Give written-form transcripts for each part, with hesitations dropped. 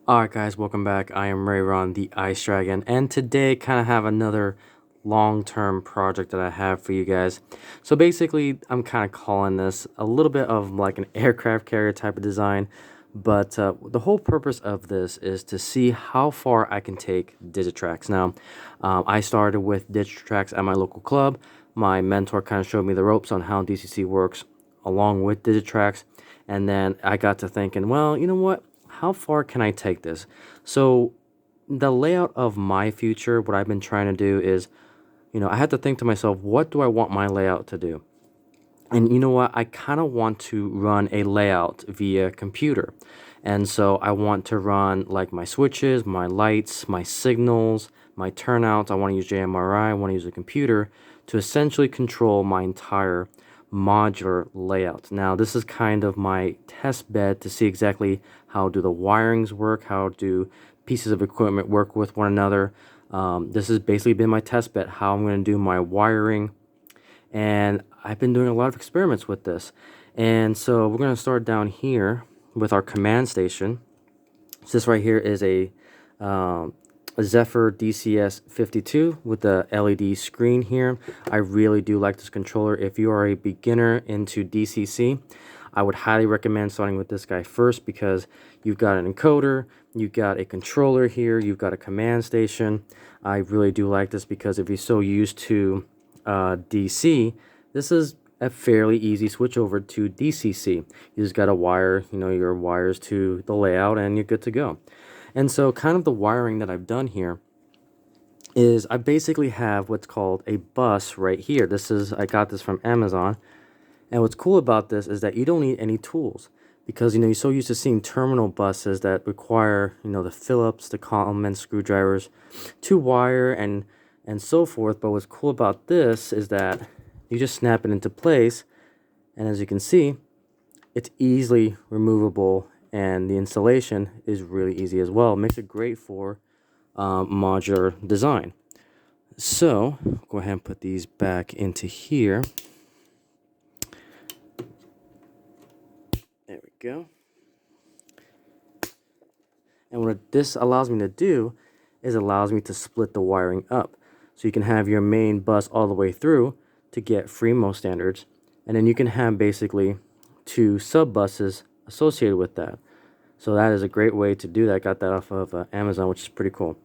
Alright guys, welcome back. I am Rayron, the Ice Dragon, and today kind of have another long-term project that I have for you guys. So basically, I'm kind of calling this a little bit of like an aircraft carrier type of design, but the whole purpose of this is to see how far I can take Digitrax. Now, I started with Digitrax at my local club. My mentor kind of showed me the ropes on how DCC works along with Digitrax, and then I got to thinking, well, you know what? How far can I take this? So the layout of my future, what I've been trying to do is, I had to think to myself, what do I want my layout to do? And you know what? I kind of want to run a layout via computer. And so I want to run like my switches, my lights, my signals, my turnouts. I want to use JMRI. I want to use a computer to essentially control my entire modular layout. Now, this is kind of my test bed to see exactly how do the wirings work, how do pieces of equipment work with one another. This has basically been my test bed, how I'm going to do my wiring. And I've been doing a lot of experiments with this. And so we're going to start down here with our command station. So this right here is a Zephyr DS52 with the LED screen here. I really do like this controller. If you are a beginner into DCC, I would highly recommend starting with this guy first, because you've got an encoder, you've got a controller here, you've got a command station. I really do like this because if you're so used to DC, this is a fairly easy switch over to DCC. You just got to wire, your wires to the layout and you're good to go. And so kind of the wiring that I've done here is I basically have what's called a bus right here. I got this from Amazon. And what's cool about this is that you don't need any tools, because you're so used to seeing terminal buses that require the Phillips, the complement screwdrivers to wire and so forth. But what's cool about this is that you just snap it into place, and as you can see, it's easily removable, and the installation is really easy as well. It makes it great for modular design. So go ahead and put these back into here. There we go. And what this allows me to do is allows me to split the wiring up. So you can have your main bus all the way through to get FreeMO standards, and then you can have basically two sub buses associated with that. So that is a great way to do that. I got that off of Amazon, which is pretty cool.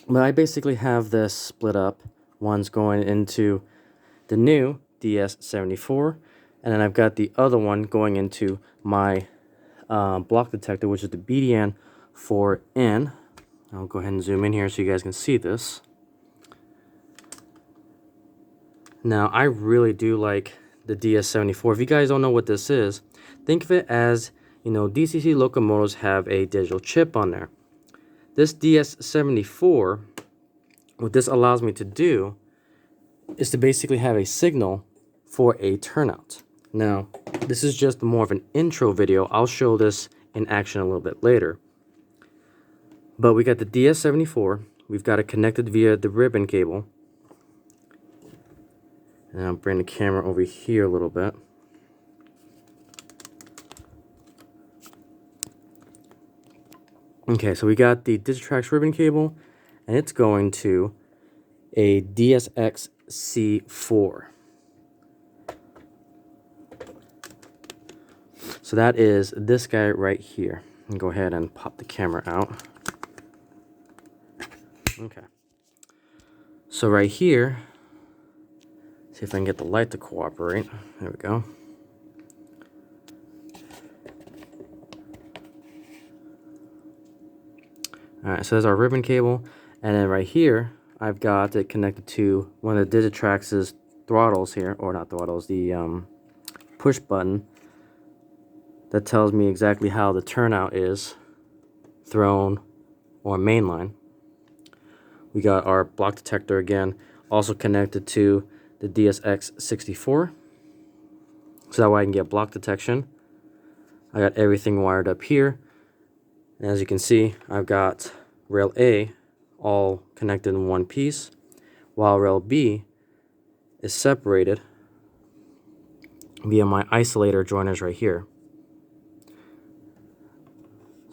But I basically have this split up. One's going into the new DS74, and then I've got the other one going into my block detector, which is the BDN4N. I'll go ahead and zoom in here so you guys can see this. Now, I really do like the DS74. If you guys don't know what this is, think of it as, DCC locomotives have a digital chip on there. This DS74, what this allows me to do is to basically have a signal for a turnout. Now, this is just more of an intro video. I'll show this in action a little bit later. But we got the DS74. We've got it connected via the ribbon cable. And I'll bring the camera over here a little bit. Okay, so we got the Digitrax ribbon cable, and it's going to a DSX-C4. So that is this guy right here. And go ahead and pop the camera out. Okay. So right here, see if I can get the light to cooperate. There we go. Alright, so there's our ribbon cable, and then right here I've got it connected to one of the Digitrax's throttles here, or not throttles, the push button that tells me exactly how the turnout is thrown or mainline. We got our block detector again, also connected to the DSX64, so that way I can get block detection. I got everything wired up here, and as you can see, I've got rail A all connected in one piece, while rail B is separated via my isolator joiners right here.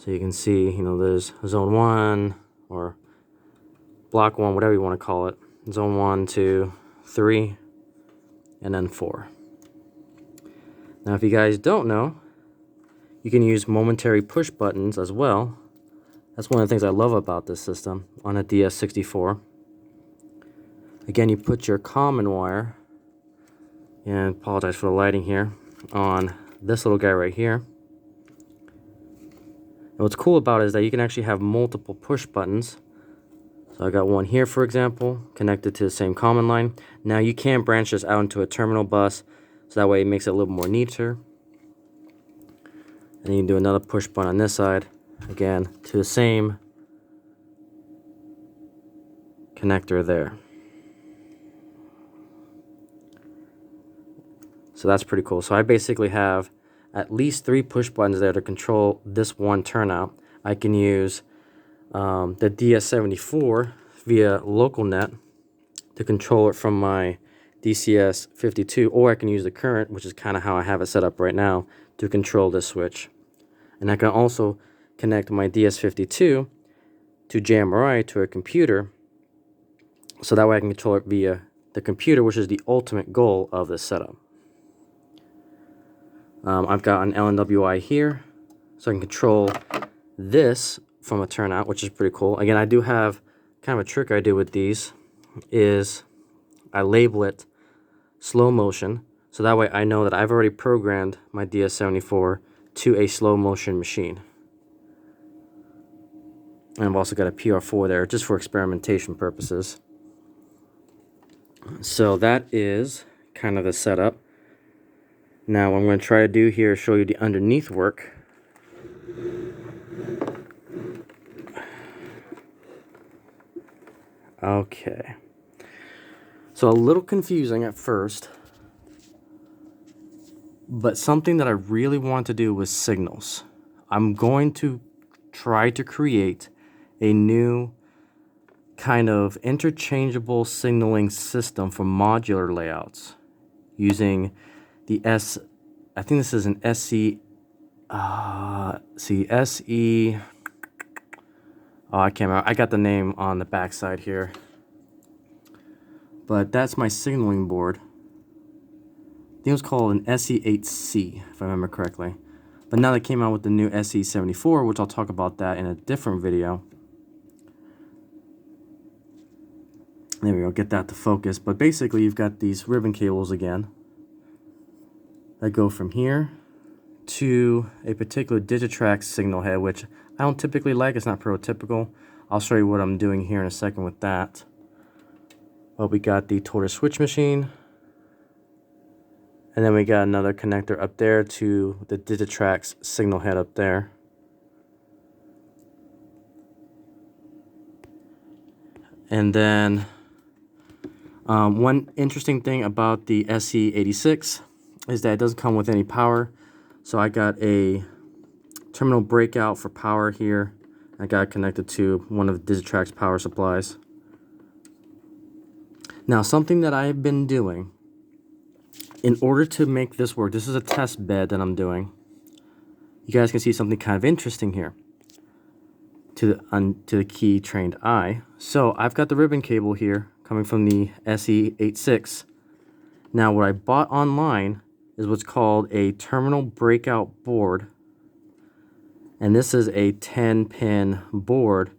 So you can see, you know, there's zone 1 or block 1, whatever you want to call it. Zone 1, 2, 3, and then 4. Now, if you guys don't know, you can use momentary push buttons as well. That's one of the things I love about this system on a DS64. Again, you put your common wire, and apologize for the lighting here, on this little guy right here. And what's cool about it is that you can actually have multiple push buttons. So I got one here, for example, connected to the same common line. Now you can branch this out into a terminal bus, so that way it makes it a little more neater. And you can do another push button on this side, again, to the same connector there. So that's pretty cool. So I basically have at least 3 push buttons there to control this one turnout. I can use the DS74 via local net to control it from my DCS52, or I can use the current, which is kind of how I have it set up right now, to control this switch. And I can also connect my DS52 to JMRI to a computer, so that way I can control it via the computer, which is the ultimate goal of this setup. I've got an LNWI here, so I can control this from a turnout, which is pretty cool. Again, I do have kind of a trick I do with these, is I label it slow motion, so that way I know that I've already programmed my DS74 to a slow motion machine. And I've also got a PR4 there, just for experimentation purposes. So that is kind of the setup. Now what I'm going to try to do here is show you the underneath work. Okay. So a little confusing at first, but something that I really want to do was signals. I'm going to try to create a new kind of interchangeable signaling system for modular layouts using the I think this is an SE, SE, oh, I can't remember. I got the name on the back side here. But that's my signaling board. I think it was called an SE8C, if I remember correctly. But now they came out with the new SE74, which I'll talk about that in a different video. There we go, get that to focus. But basically, you've got these ribbon cables again that go from here to a particular Digitrax signal head, which I don't typically like. It's not prototypical. I'll show you what I'm doing here in a second with that. But we got the tortoise switch machine, and then we got another connector up there to the Digitrax signal head up there. And then one interesting thing about the SE86 is that it doesn't come with any power. So I got a terminal breakout for power here. I got it connected to one of the Digitrax power supplies. Now, something that I've been doing in order to make this work, this is a test bed that I'm doing. You guys can see something kind of interesting here to the key trained eye. So I've got the ribbon cable here coming from the SE86. Now, what I bought online is what's called a terminal breakout board. And this is a 10-pin board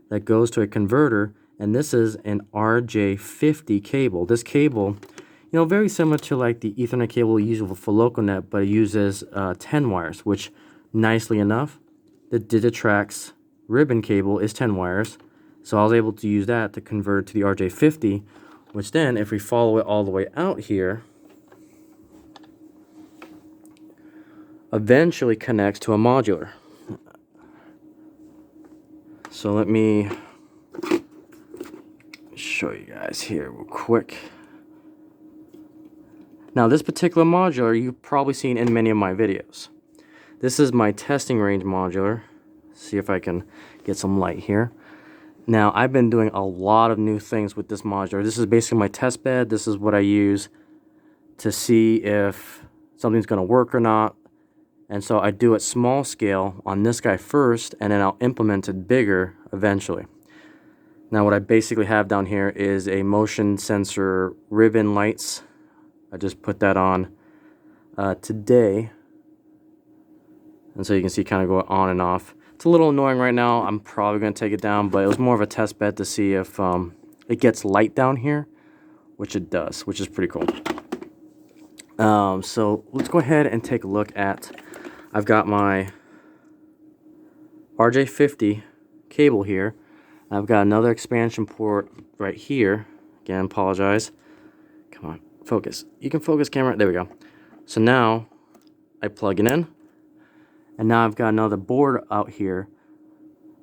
that goes to a converter, and this is an RJ50 cable. This cable, you know, very similar to like the Ethernet cable used for LocalNet, but it uses 10 wires, which nicely enough, the Digitrax ribbon cable is 10 wires. So I was able to use that to convert to the RJ50, which then, if we follow it all the way out here, eventually connects to a modular. So let me show you guys here real quick. Now, this particular modular you've probably seen in many of my videos. This is my testing range modular. See if I can get some light here. Now, I've been doing a lot of new things with this modular. This is basically my test bed. This is what I use to see if something's going to work or not. And so I do it small scale on this guy first, and then I'll implement it bigger eventually. Now what I basically have down here is a motion sensor ribbon lights. I just put that on today. And so you can see kind of go on and off. It's a little annoying right now. I'm probably going to take it down, but it was more of a test bed to see if it gets light down here, which it does, which is pretty cool. So let's go ahead and take a look at, I've got my RJ50 cable here. I've got another expansion port right here. Again, apologize. Come on, focus. You can focus camera. There we go. So now I plug it in. And now I've got another board out here.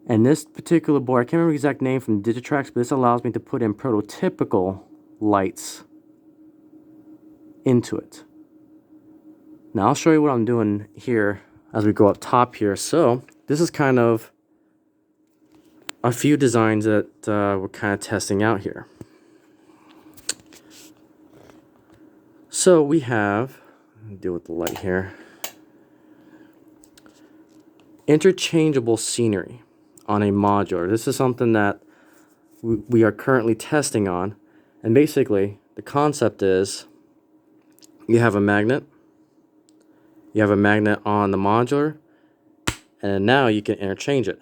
And this particular board, I can't remember the exact name from Digitrax, but this allows me to put in prototypical lights into it. Now I'll show you what I'm doing here as we go up top here. So this is kind of a few designs that we're kind of testing out here. So we have, deal with the light here, interchangeable scenery on a modular. This is something that we are currently testing on. And basically, the concept is you have a magnet. You have a magnet on the modular. And now you can interchange it,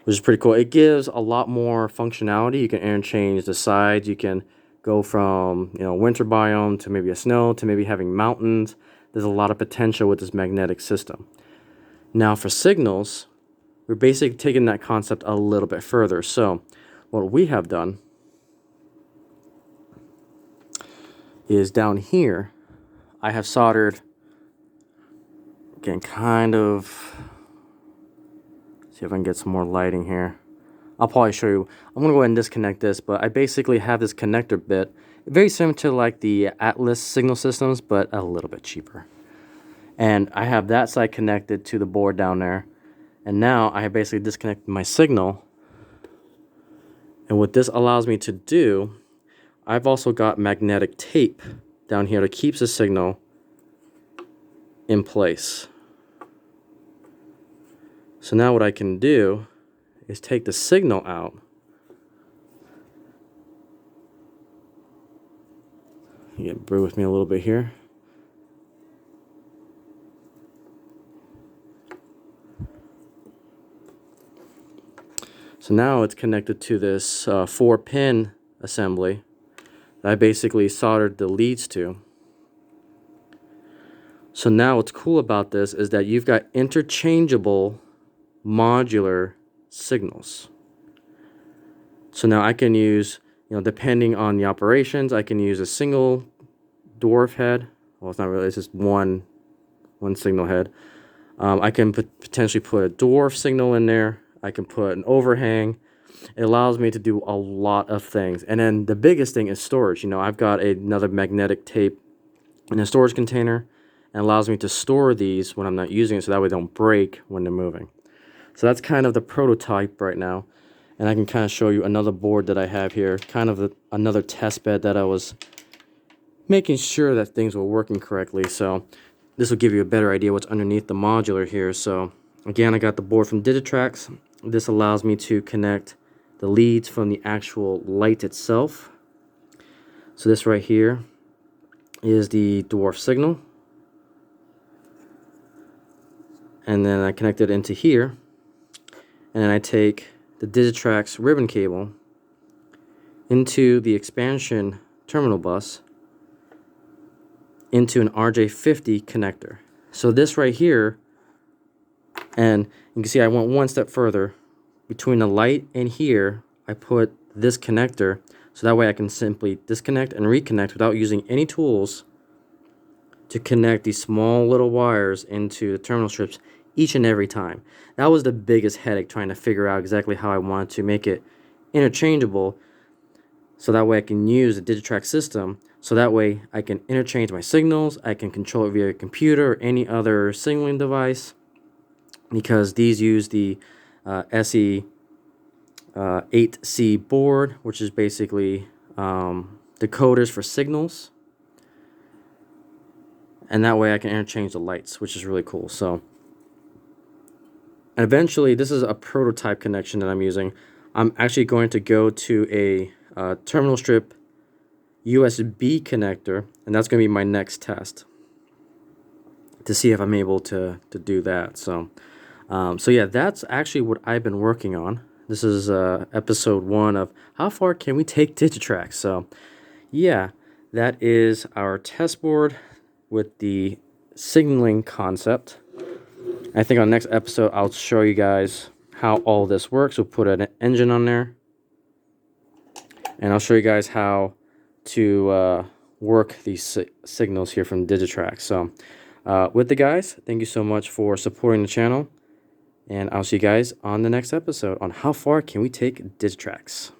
which is pretty cool. It gives a lot more functionality. You can interchange the sides. You can go from, you know, winter biome to maybe a snow to maybe having mountains. There's a lot of potential with this magnetic system. Now for signals, we're basically taking that concept a little bit further. So what we have done is down here, I have soldered, again, kind of, see if I can get some more lighting here. I'll probably show you. I'm going to go ahead and disconnect this, but I basically have this connector bit, very similar to like the Atlas signal systems, but a little bit cheaper. And I have that side connected to the board down there. And now I have basically disconnected my signal. And what this allows me to do, I've also got magnetic tape down here that keeps the signal in place. So now what I can do is take the signal out. You can bear with me a little bit here. So now it's connected to this 4-pin assembly that I basically soldered the leads to. So now what's cool about this is that you've got interchangeable modular signals. So now I can use, you know, depending on the operations, I can use a single dwarf head. Well, it's not really, it's just one signal head. I can potentially put a dwarf signal in there. I can put an overhang. It allows me to do a lot of things. And then the biggest thing is storage. You know, I've got another magnetic tape in a storage container, and allows me to store these when I'm not using it, so that way they don't break when they're moving. So that's kind of the prototype right now. And I can kind of show you another board that I have here, kind of another test bed that I was making sure that things were working correctly. So this will give you a better idea what's underneath the modular here. So again, I got the board from Digitrax. This allows me to connect the leads from the actual light itself. So this right here is the dwarf signal. And then I connect it into here. And then I take the Digitrax ribbon cable into the expansion terminal bus into an RJ50 connector. So this right here, and you can see I went one step further. Between the light and here, I put this connector, so that way I can simply disconnect and reconnect without using any tools to connect these small little wires into the terminal strips each and every time. That was the biggest headache, trying to figure out exactly how I wanted to make it interchangeable, so that way I can use the Digitrax system, so that way I can interchange my signals, I can control it via a computer or any other signaling device, because these use the SE8C board, which is basically decoders for signals. and that way I can interchange the lights, which is really cool. So eventually, this is a prototype connection that I'm using. I'm actually going to go to a terminal strip USB connector, and that's going to be my next test to see if I'm able to do that. So yeah, that's actually what I've been working on. This is episode 1 of how far can we take Digitrax. So yeah, that is our test board with the signaling concept. I think on the next episode I'll show you guys how all this works. We'll put an engine on there, and I'll show you guys how to work these signals here from Digitrax. So with the guys, thank you so much for supporting the channel, and I'll see you guys on the next episode on how far can we take Digitrax.